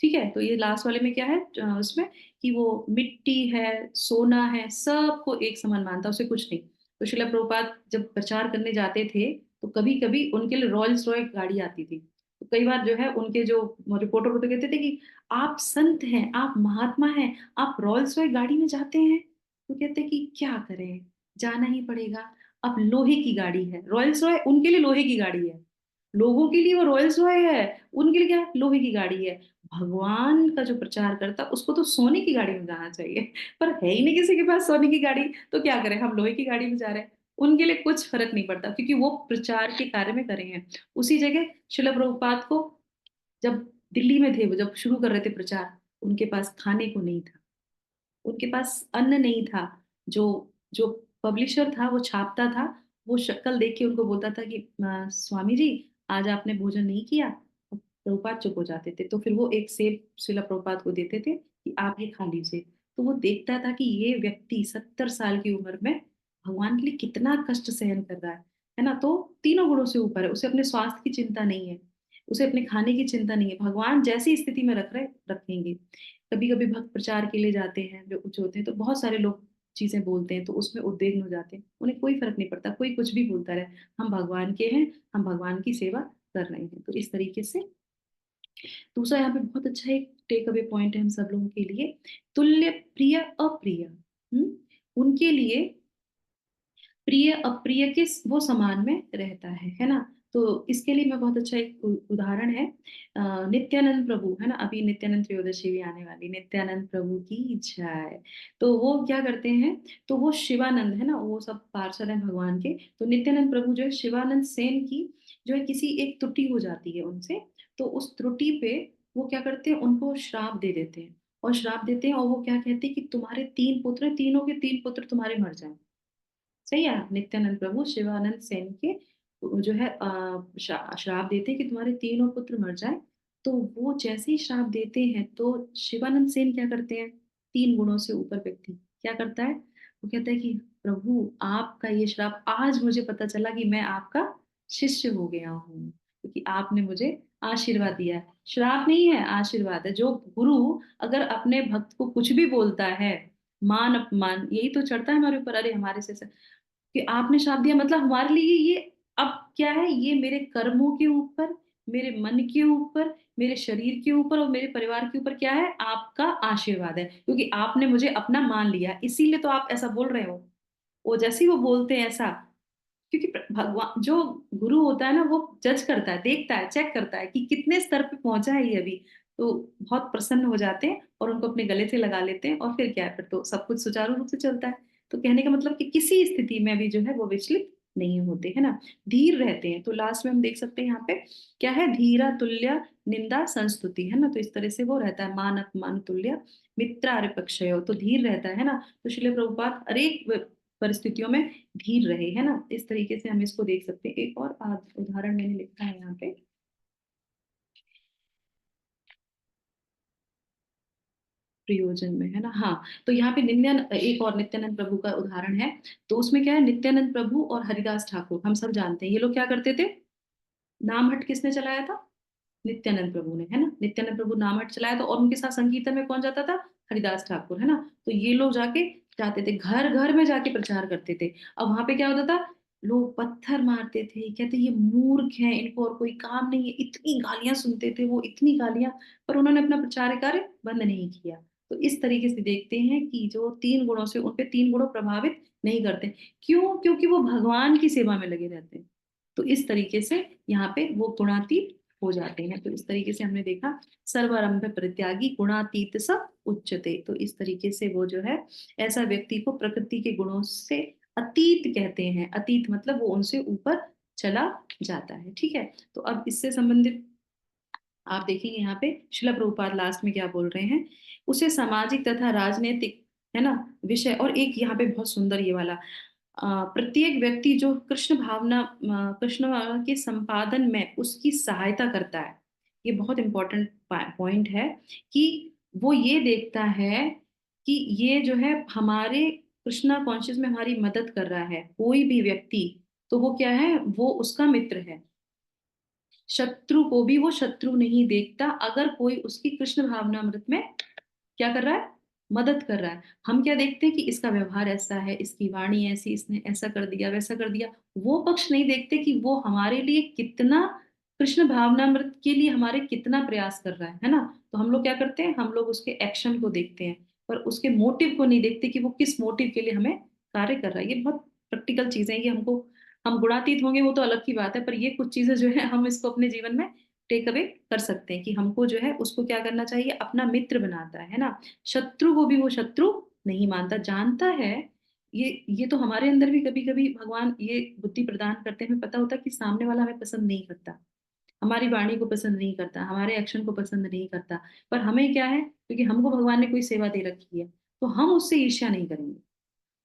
ठीक है। तो ये लास्ट वाले में क्या है, उसमें कि वो मिट्टी है, सोना है, सबको एक समान मानता, उसे कुछ नहीं। तो श्रील प्रभुपाद जब प्रचार करने जाते थे, तो कभी कभी उनके लिए रॉयल्स रॉय गाड़ी आती थी। तो कई बार जो है उनके जो रिपोर्टर होते कहते थे कि आप संत हैं, आप महात्मा हैं, आप रॉयल्स रॉय गाड़ी में जाते हैं। तो कहते कि क्या करें, जाना ही पड़ेगा। अब लोहे की गाड़ी है, रॉयल्स रॉय उनके लिए लोहे की गाड़ी है, लोगों के लिए वो रॉयल्स रॉय है, उनके लिए क्या है, लोहे की गाड़ी है। भगवान का जो प्रचार करता उसको तो सोने की गाड़ी में जाना चाहिए, पर है ही नहीं किसी के पास सोने की गाड़ी, तो क्या करें, हम लोहे की गाड़ी में जा रहे हैं। उनके लिए कुछ फर्क नहीं पड़ता, क्योंकि वो प्रचार के कार्य में करे हैं। उसी जगह श्रील प्रभुपाद को, जब दिल्ली में थे, वो जब शुरू कर रहे थे प्रचार, उनके पास खाने को नहीं था, उनके पास अन्न नहीं था। जो जो पब्लिशर था, वो छापता था, वो शक्ल देख के उनको बोलता था कि स्वामी जी आज आपने भोजन नहीं किया। प्रभुपाद चुप हो जाते थे, तो फिर वो एक सेब शिला प्रभुपाद को देते थे कि आप ये खा लीजिए। तो वो देखता था कि ये व्यक्ति 70 साल की उम्र में भगवान के लिए कितना कष्ट सहन कर रहा है ना। तो तीनों गुणों से ऊपर है, उसे अपने स्वास्थ्य की चिंता नहीं है, उसे अपने खाने की चिंता नहीं है। भगवान जैसी स्थिति में रख रहे रखेंगे। कभी कभी भक्त प्रचार के लिए जाते हैं, जो कुछ होते हैं, तो बहुत सारे लोग चीजें बोलते हैं, तो उसमें उद्विग्न हो जाते हैं। उन्हें कोई फर्क नहीं पड़ता, कोई कुछ भी बोलता रहे, हम भगवान के हैं, हम भगवान की सेवा कर रहे हैं। तो इस तरीके से दूसरा यहाँ पे बहुत अच्छा एक टेक अवे पॉइंट है हम सब लोगों के लिए, तुल्य प्रिय अप्रिय। उनके लिए प्रिय अप्रिय के वो समान में रहता है ना। तो इसके लिए मैं बहुत अच्छा एक उदाहरण है, नित्यानंद प्रभु, है ना। अभी नित्यानंद त्रयोदशी भी आने वाली, नित्यानंद प्रभु की जय। तो वो क्या करते हैं, तो वो शिवानंद, है ना, वो सब पार्षद हैं भगवान के। तो नित्यानंद प्रभु जो है, शिवानंद सेन की जो है किसी एक त्रुटि हो जाती है उनसे, तो उस त्रुटि पे वो क्या करते हैं, उनको श्राप दे देते हैं। और श्राप देते हैं, और वो क्या कहते हैं कि तुम्हारे 3 पुत्र, तीनों के 3 पुत्र तुम्हारे मर जाए। सही है। नित्यानंद प्रभु शिवानंद सेन के जो है श्राप देते हैं कि तुम्हारे तीनों पुत्र मर जाए। तो वो जैसे ही श्राप देते हैं, तो शिवानंद सेन क्या करते हैं, 3 गुणों से ऊपर व्यक्ति क्या करता है, वो कहता है कि प्रभु आपका ये श्राप, आज मुझे पता चला कि मैं आपका शिष्य हो गया हूँ, क्योंकि आपने मुझे आशीर्वाद दिया है। श्राप नहीं है, आशीर्वाद है। जो गुरु अगर अपने भक्त को कुछ भी बोलता है, मान अपमान यही तो चढ़ता है हमारे ऊपर, अरे हमारे से कि आपने श्राप दिया, मतलब हमारे लिए ये अब क्या है, ये मेरे कर्मों के ऊपर मेरे मन के ऊपर, मेरे शरीर के ऊपर और मेरे परिवार के ऊपर क्या है, आपका आशीर्वाद है, क्योंकि आपने मुझे अपना मान लिया, इसीलिए तो आप ऐसा बोल रहे हो। वो जैसे ही वो बोलते हैं ऐसा, क्योंकि भगवान जो गुरु होता है ना, वो जज करता है, देखता है, चेक करता है कि कितने स्तर पे पहुंचा है ये अभी। तो बहुत प्रसन्न हो जाते हैं और उनको अपने गले से लगा लेते हैं, और फिर क्या है, फिर तो सब कुछ सुचारू रूप से चलता है। तो कहने का मतलब कि किसी स्थिति में भी जो है वो विचलित नहीं होते, है ना, धीर रहते हैं। तो लास्ट में हम देख सकते हैं यहाँ पे क्या है, धीरा तुल्य निंदा संस्तुति, है ना। तो इस तरह से वो रहता है, मान अपमान तुल्य मित्रारिपक्षयो, तो धीर रहता है ना। तो श्रील प्रभुपाद हर एक परिस्थितियों में धीर रहे, है ना। इस तरीके से हम इसको देख सकते हैं। एक और उदाहरण मैंने लिखा है यहाँ पे, प्रयोजन में, है ना। हाँ, तो यहाँ पे एक और नित्यानंद प्रभु का उदाहरण है। तो उसमें क्या है, नित्यानंद प्रभु और हरिदास ठाकुर, हम सब जानते हैं ये लोग क्या करते थे। नामहट किसने चलाया था, नित्यानंद प्रभु ने, है ना। नित्यानंद प्रभु नामहट चलाया था, और उनके साथ संकीर्तन में कौन जाता था, हरिदास ठाकुर, है ना। तो ये लोग जाते थे, घर घर में जाके प्रचार करते थे। अब वहां पे क्या होता था, लोग पत्थर मारते थे, कहते ये मूर्ख हैं, इनको और कोई काम नहीं है, इतनी गालियां सुनते थे वो, इतनी गालियां। पर उन्होंने अपना प्रचार कार्य बंद नहीं किया। तो इस तरीके से देखते हैं कि जो तीन गुणों से, उनपे तीन गुणों प्रभावित नहीं करते। क्यों, क्योंकि वो भगवान की सेवा में लगे रहते हैं। तो इस तरीके से यहाँ पे वो गुणातीत हो जाते हैं। तो इस तरीके से हमने देखा, सर्वारंभ परित्यागी गुणातीत सब उच्चते। तो इस तरीके से वो जो है, ऐसा व्यक्ति को प्रकृति के गुणों से अतीत कहते हैं। अतीत मतलब वो उनसे ऊपर चला जाता है, ठीक है। तो अब इससे संबंधित आप देखेंगे यहाँ पे शिला प्रभुपाद लास्ट में क्या बोल रहे हैं, उसे सामाजिक तथा राजनीतिक, है ना, विषय। और एक यहाँ पे बहुत सुंदर ये वाला, प्रत्येक व्यक्ति जो कृष्ण भावना के संपादन में उसकी सहायता करता है। ये बहुत इंपॉर्टेंट पॉइंट है कि वो ये देखता है कि ये जो है हमारे कृष्णा कॉन्शियस में हमारी मदद कर रहा है कोई भी व्यक्ति, तो वो क्या है, वो उसका मित्र है। शत्रु को भी वो शत्रु नहीं देखता, अगर कोई उसकी कृष्ण भावनामृत में क्या कर रहा है, मदद कर रहा है। हम क्या देखते हैं कि इसका व्यवहार ऐसा है, इसकी वाणी ऐसी, इसने ऐसा कर दिया, वैसा कर दिया। वो पक्ष नहीं देखते कि वो हमारे लिए कितना, कृष्ण भावनामृत के लिए हमारे कितना प्रयास कर रहा है ना। तो हम लोग क्या करते हैं, हम लोग उसके एक्शन को देखते हैं, पर उसके मोटिव को नहीं देखते कि वो किस मोटिव के लिए हमें कार्य कर रहा है। ये बहुत प्रैक्टिकल चीजें हैं, ये हमको, हम गुणातीत होंगे वो तो अलग की बात है, पर ये कुछ चीजें जो है हम इसको अपने जीवन में टेक अवे कर सकते हैं कि हमको जो है उसको क्या करना चाहिए, अपना मित्र बनाता है ना। शत्रु को भी वो शत्रु नहीं मानता, जानता है। ये तो हमारे अंदर भी कभी कभी भगवान ये बुद्धि प्रदान करते हैं, हमें पता होता है कि सामने वाला हमें पसंद नहीं करता, हमारी वाणी को पसंद नहीं करता, हमारे एक्शन को पसंद नहीं करता। पर हमें क्या है, क्योंकि हमको भगवान ने कोई सेवा दे रखी है, तो हम उससे ईर्ष्या नहीं करेंगे।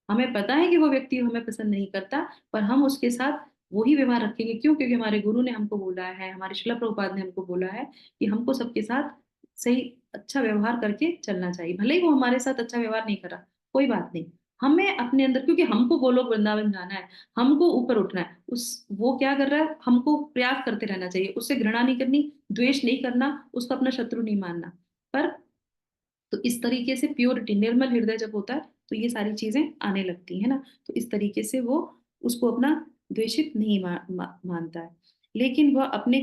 हमें पता है कि वो व्यक्ति हमें पसंद नहीं करता, पर हम उसके साथ वही व्यवहार रखेंगे। क्यों, क्योंकि हमारे गुरु ने हमको बोला है, हमारे शिला प्रभुपाद ने हमको बोला है कि हमको सबके साथ सही अच्छा व्यवहार करके चलना चाहिए। भले ही वो हमारे साथ अच्छा व्यवहार नहीं कर रहा, कोई बात नहीं। हमें अपने अंदर, क्योंकि हमको गोलोक वृंदावन जाना है, हमको ऊपर उठना है, उस वो क्या कर रहा है, हमको प्रयास करते रहना चाहिए, उससे घृणा नहीं करनी, द्वेष नहीं करना, उसको अपना शत्रु नहीं मानना। पर तो इस तरीके से प्योरिटी, निर्मल हृदय जब होता है, तो ये सारी चीजें आने लगती है ना। तो इस तरीके से वो उसको अपना द्वेषित नहीं मानता है। लेकिन वह अपने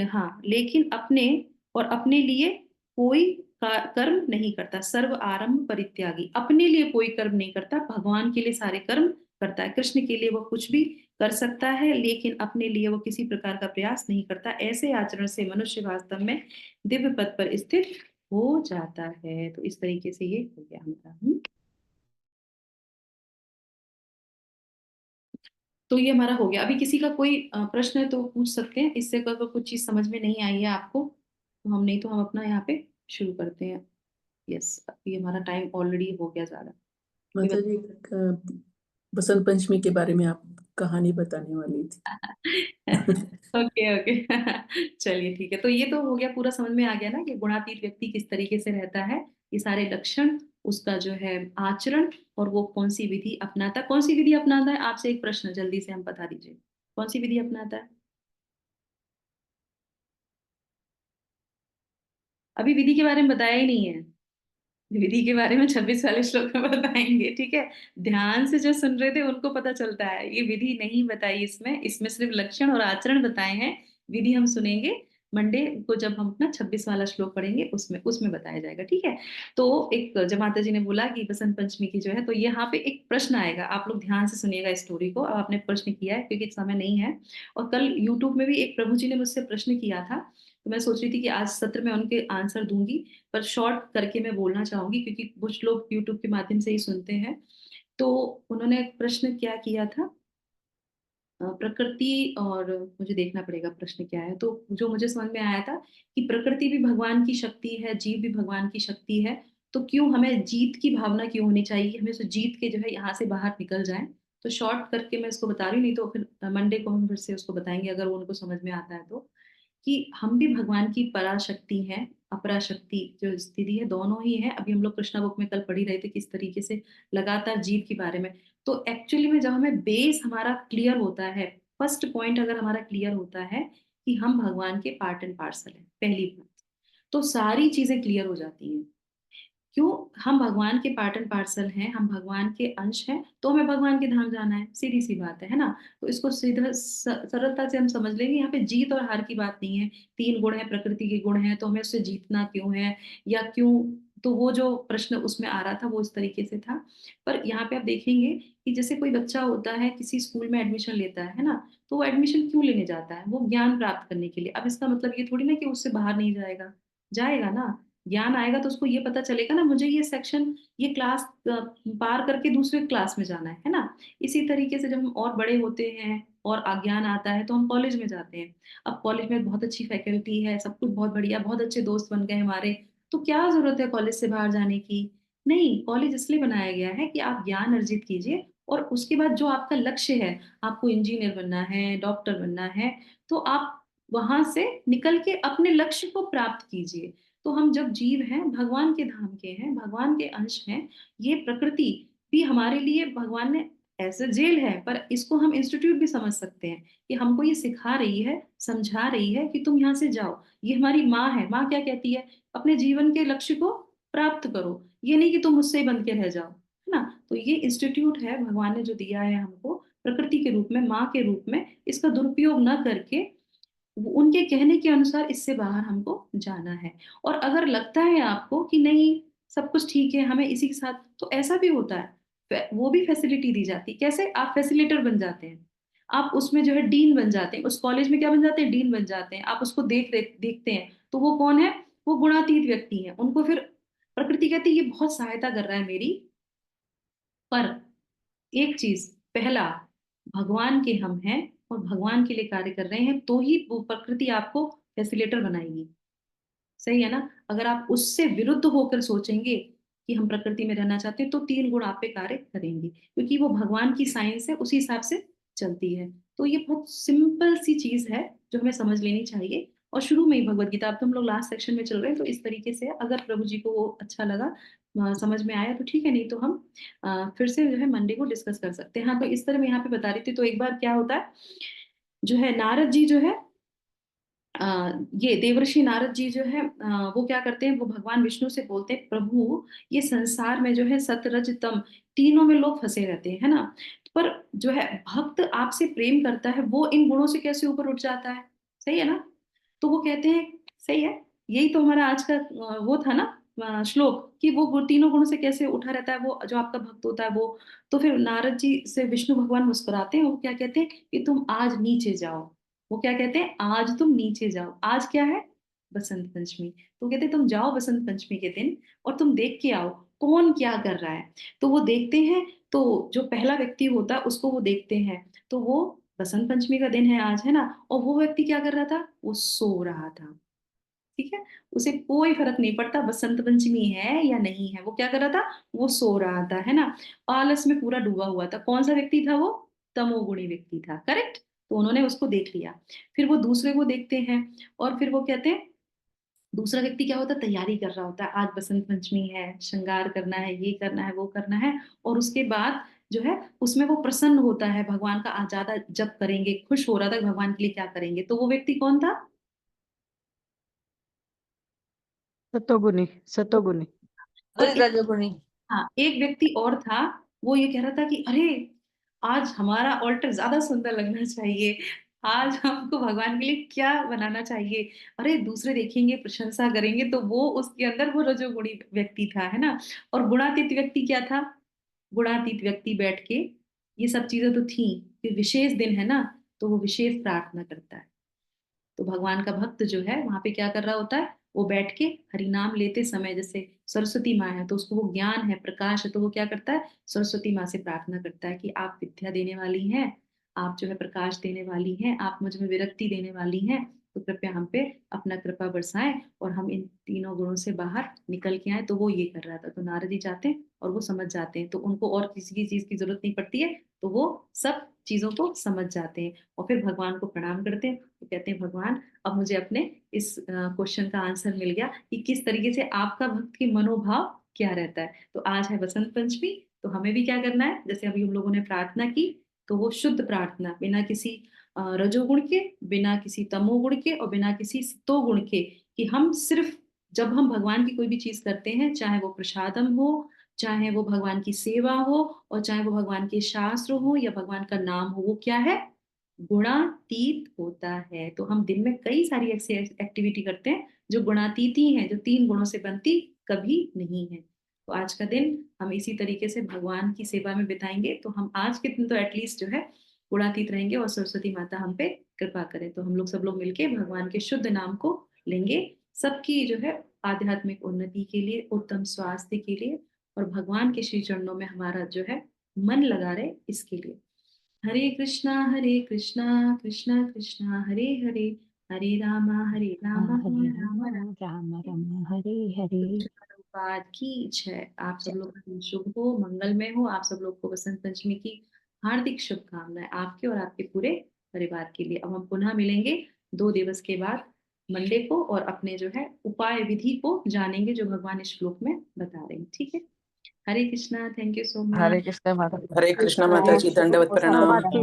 हाँ, लेकिन अपने और अपने लिए कोई कर्म नहीं करता। सर्व आरंभ परित्यागी, अपने लिए कोई कर्म नहीं करता, भगवान के लिए सारे कर्म करता है। कृष्ण के लिए वो कुछ भी कर सकता है, लेकिन अपने लिए वो किसी प्रकार का प्रयास नहीं करता। ऐसे आचरण से मनुष्य वास्तव में दिव्य पद पर स्थित हो जाता है। तो इस तरीके से ये हो गया हमारा। तो ये हमारा हो गया। अभी किसी का कोई प्रश्न है तो पूछ सकते हैं, इससे अगर कुछ चीज समझ में नहीं आई है आपको, तो हम, नहीं तो हम अपना यहाँ पे शुरू करते हैं। यस, ये हमारा टाइम ऑलरेडी हो गया ज्यादा। माता जी, बसंत पंचमी के बारे में आप कहानी बताने वाली थी। ओके ओके चलिए ठीक है। तो ये तो हो गया, पूरा समझ में आ गया ना कि गुणातीत व्यक्ति किस तरीके से रहता है, ये सारे लक्षण, उसका जो है आचरण, और वो कौन सी विधि अपनाता, कौन सी विधि अपनाता है। आपसे एक प्रश्न जल्दी से हम बता दीजिए, कौन सी विधि अपनाता है। अभी विधि के बारे में बताया ही नहीं है, विधि के बारे में 26 वाले श्लोक में बताएंगे, ठीक है। ध्यान से जो सुन रहे थे उनको पता चलता है, ये विधि नहीं बताई इसमें, इसमें सिर्फ लक्षण और आचरण बताए हैं, विधि हम सुनेंगे मंडे को जब हम अपना 26 वाला श्लोक पढ़ेंगे उसमें उसमें बताया जाएगा, ठीक है। तो एक जब माता जी ने बोला कि बसंत पंचमी की जो है, तो यहाँ पे एक प्रश्न आएगा, आप लोग ध्यान से सुनिएगा इस स्टोरी को। अब आपने प्रश्न किया है क्योंकि समय नहीं है, और कल यूट्यूब में भी एक प्रभु जी ने मुझसे प्रश्न किया था, तो मैं सोच रही थी कि आज सत्र में उनके आंसर दूंगी, पर शॉर्ट करके मैं बोलना चाहूंगी क्योंकि कुछ लोग यूट्यूब के माध्यम से ही सुनते हैं। तो उन्होंने एक प्रश्न क्या किया था, प्रकृति, और मुझे देखना पड़ेगा प्रश्न क्या है, तो जो मुझे समझ में आया था कि प्रकृति भी भगवान की शक्ति है, जीव भी भगवान की शक्ति है, तो क्यों हमें जीत की भावना क्यों होनी चाहिए, हमें तो जीत के जो है यहाँ से बाहर निकल जाएं। तो शॉर्ट करके मैं इसको बता रही हूँ, नहीं तो फिर मंडे को हम फिर से उसको बताएंगे अगर वो उनको समझ में आता है तो, कि हम भी भगवान की पराशक्ति हैं, अपराशक्ति जो स्थिति है दोनों ही है। अभी हम लोग कृष्णा बुक में कल पढ़ ही रहे थे किस तरीके से लगातार जीव के बारे में। तो एक्चुअली में जब हमें बेस हमारा क्लियर होता है, फर्स्ट पॉइंट अगर हमारा क्लियर होता है कि हम भगवान के पार्ट एंड पार्सल हैं, पहली बात, तो सारी चीजें क्लियर हो जाती हैं। क्यों, हम भगवान के पार्ट एंड पार्सल हैं, हम भगवान के अंश हैं, तो हमें भगवान के धाम जाना है, सीधी सी बात है ना। तो इसको सीधा सरलता से हम समझ लेंगे, यहाँ पे जीत और हार की बात नहीं है। तीन गुण है, प्रकृति के गुण हैं, तो हमें उससे जीतना क्यों है या क्यों, तो वो जो प्रश्न उसमें आ रहा था वो इस तरीके से था। पर यहाँ पे आप देखेंगे कि जैसे कोई बच्चा होता है किसी स्कूल में एडमिशन लेता है ना, तो वो एडमिशन क्यों लेने जाता है, वो ज्ञान प्राप्त करने के लिए। अब इसका मतलब ये थोड़ी ना कि उससे बाहर नहीं जाएगा, जाएगा ना। ज्ञान आएगा तो उसको ये पता चलेगा ना, मुझे ये सेक्शन, ये क्लास पार करके दूसरे क्लास में जाना है ना। इसी तरीके से जब हम और बड़े होते हैं और अज्ञान आता है तो हम कॉलेज में जाते हैं। अब कॉलेज में बहुत अच्छी फैकल्टी है, सब कुछ बहुत बढ़िया, बहुत अच्छे दोस्त बन गए हमारे, तो क्या जरूरत है कॉलेज से बाहर जाने की। नहीं, कॉलेज इसलिए बनाया गया है कि आप ज्ञान अर्जित कीजिए, और उसके बाद जो आपका लक्ष्य है, आपको इंजीनियर बनना है, डॉक्टर बनना है, तो आप वहां से निकल के अपने लक्ष्य को प्राप्त कीजिए। तो हम जब जीव हैं, भगवान के धाम के हैं, भगवान के अंश हैं, ये प्रकृति भी हमारे लिए भगवान ने ऐसे जेल है, पर इसको हम इंस्टीट्यूट भी समझ सकते हैं कि हमको ये सिखा रही है, समझा रही है कि तुम यहाँ से जाओ। ये हमारी माँ है, माँ क्या कहती है, अपने जीवन के लक्ष्य को प्राप्त करो, ये नहीं कि तुम मुझसे ही बन के रह जाओ, है ना। तो ये इंस्टीट्यूट है भगवान ने जो दिया है हमको प्रकृति के रूप में, माँ के रूप में, इसका दुरुपयोग न करके उनके कहने के अनुसार इससे बाहर हमको जाना है। और अगर लगता है आपको कि नहीं सब कुछ ठीक है हमें इसी के साथ, तो ऐसा भी होता है, वो भी फैसिलिटी दी जाती है। कैसे, आप फैसिलिटेटर बन जाते हैं, आप उसमें जो है डीन बन जाते हैं, उस कॉलेज में क्या बन जाते हैं, डीन बन जाते हैं। आप उसको देखते हैं तो वो कौन है, वो गुणातीत व्यक्ति है, उनको फिर प्रकृति कहती है ये बहुत सहायता कर रहा है मेरी। पर एक चीज, पहला, भगवान के हम हैं और भगवान के लिए कार्य कर रहे हैं, तो ही वो प्रकृति आपको फैसिलेटर बनाएगी, सही है ना। अगर आप उससे विरुद्ध होकर सोचेंगे कि हम प्रकृति में रहना चाहते हैं, तो तीन गुण आप पे कार्य करेंगे, क्योंकि वो भगवान की साइंस है, उसी हिसाब से चलती है। तो ये बहुत सिंपल सी चीज है जो हमें समझ लेनी चाहिए। और शुरू में ही भगवत गीता, अब तो हम लोग लास्ट सेक्शन में चल रहे हैं, तो इस तरीके से अगर प्रभु जी को वो अच्छा लगा, समझ में आया तो ठीक है, नहीं तो हम फिर से जो है मंडे को डिस्कस कर सकते हैं। हाँ, तो इस तरह मैं यहाँ पे बता रही थी। तो एक बार क्या होता है, जो है नारद जी जो है, ये देवर्षि नारद जी जो है, वो क्या करते हैं, वो भगवान विष्णु से बोलते हैं, प्रभु ये संसार में जो है सत रज तम तीनों में लोग फंसे रहते हैं, है ना। पर जो है भक्त आपसे प्रेम करता है, वो इन गुणों से कैसे ऊपर उठ जाता है, सही है ना। तो वो कहते हैं, सही है, यही तो हमारा आज का वो था ना, श्लोक, कि वो तीनों गुणों से कैसे उठा रहता है वो जो आपका भक्त होता है वो। तो फिर नारद जी से विष्णु भगवान मुस्कुराते हैं, वो क्या कहते हैं कि तुम आज नीचे जाओ। वो क्या कहते हैं, आज तुम नीचे जाओ। आज क्या है, बसंत पंचमी। तो कहते हैं तुम जाओ बसंत पंचमी के दिन और तुम देख के आओ कौन क्या कर रहा है। तो वो देखते हैं, तो जो पहला व्यक्ति होता है उसको वो देखते हैं, तो वो बसंत पंचमी का दिन है आज, है ना। और वो व्यक्ति क्या कर रहा था, वो सो रहा था, ठीक है। उसे कोई फर्क नहीं पड़ता बसंत पंचमी है या नहीं है, वो क्या कर रहा था, वो सो रहा था, है ना। आलस में पूरा डूबा हुआ था। कौन सा व्यक्ति था वो, तमोगुणी व्यक्ति था, करेक्ट। तो उन्होंने उसको देख लिया। फिर वो दूसरे को देखते हैं, और फिर वो कहते हैं, दूसरा व्यक्ति क्या होता है, तैयारी कर रहा होता है, आज बसंत पंचमी है, श्रृंगार करना है, ये करना है, वो करना है। और उसके बाद जो है उसमें वो प्रसन्न होता है, भगवान का आज ज्यादा जप करेंगे, खुश हो रहा था भगवान के लिए क्या करेंगे। तो वो व्यक्ति कौन था, सतोगुनी, सतोगुनी। और हाँ, एक व्यक्ति और था, वो ये कह रहा था कि अरे आज हमारा ऑल्टर ज्यादा सुंदर लगना चाहिए, आज हमको भगवान के लिए क्या बनाना चाहिए? अरे दूसरे देखेंगे, प्रशंसा करेंगे तो वो उसके अंदर वो रजोगुणी व्यक्ति था, है ना? और गुणातीत व्यक्ति क्या था? गुणातीत व्यक्ति बैठ के ये सब चीज़ें तो थी, कि विशेष दिन है ना, तो वो विशेष प्रार्थना करता है। तो भगवान का भक्त जो है वहां पे क्या कर रहा होता है, वो बैठ के हरि नाम लेते समय, जैसे सरस्वती माँ है तो उसको वो ज्ञान है, प्रकाश है, तो वो क्या करता है, सरस्वती माँ से प्रार्थना करता है कि आप विद्या देने वाली हैं, आप जो है प्रकाश देने वाली हैं, आप मुझ में विरक्ति देने वाली हैं, तो कृपया हम पे अपना कृपा बरसाएं और हम इन तीनों गुणों से बाहर निकल के आए। तो वो ये कर रहा था। तो नारद जी जाते हैं और वो समझ जाते हैं, तो उनको और किसी की चीज की जरूरत नहीं पड़ती है, तो वो सब चीजों को समझ जाते हैं और फिर भगवान को प्रणाम करते हैं। तो कहते हैं भगवान, अब मुझे अपने इस क्वेश्चन का आंसर मिल गया कि किस तरीके से आपका भक्त की मनोभाव क्या रहता है। तो आज है बसंत पंचमी, तो हमें भी क्या करना है, जैसे अभी हम लोगों ने प्रार्थना की, तो वो शुद्ध प्रार्थना, बिना किसी रजोगुण के, बिना किसी तमोगुण के और बिना किसी सतोगुण के, कि हम सिर्फ जब हम भगवान की कोई भी चीज करते हैं, चाहे वो प्रसादम हो, चाहे वो भगवान की सेवा हो, और चाहे वो भगवान के शास्त्र हो या भगवान का नाम हो, वो क्या है, गुणातीत होता है। तो हम दिन में कई सारी ऐसी एक्टिविटी करते हैं जो गुणातीत ही है, जो तीन गुणों से बनती कभी नहीं है। तो आज का दिन हम इसी तरीके से भगवान की सेवा में बिताएंगे, तो हम आज के दिन तो एटलीस्ट जो है गुणातीत रहेंगे और सरस्वती माता हम पे कृपा करें। तो हम लोग सब लोग मिलके भगवान के शुद्ध नाम को लेंगे, सबकी जो है आध्यात्मिक उन्नति के लिए, उत्तम स्वास्थ्य के लिए, और भगवान के श्री चरणों में हमारा जो है मन लगा रहे, इसके लिए। हरे कृष्णा कृष्णा कृष्णा हरे हरे, हरे रामा हरे रामा राम राम राम। राम राम हरे हरे। प्रभुपाद की जय। आप सब लोग का दिन शुभ हो, मंगलमय हो। आप सब लोग को बसंत पंचमी की हार्दिक शुभकामनाएं, आपके और आपके पूरे परिवार के लिए। अब हम पुनः मिलेंगे 2 दिवस के बाद, मंडे को, और अपने जो है उपाय विधि को जानेंगे जो भगवान इस श्लोक में बता रहे हैं। ठीक है। Hare Krishna, thank you so Hare much. Krishna माता। हरे कृष्णा माता जी, दंडवत प्रणाम। प्रभुपाद की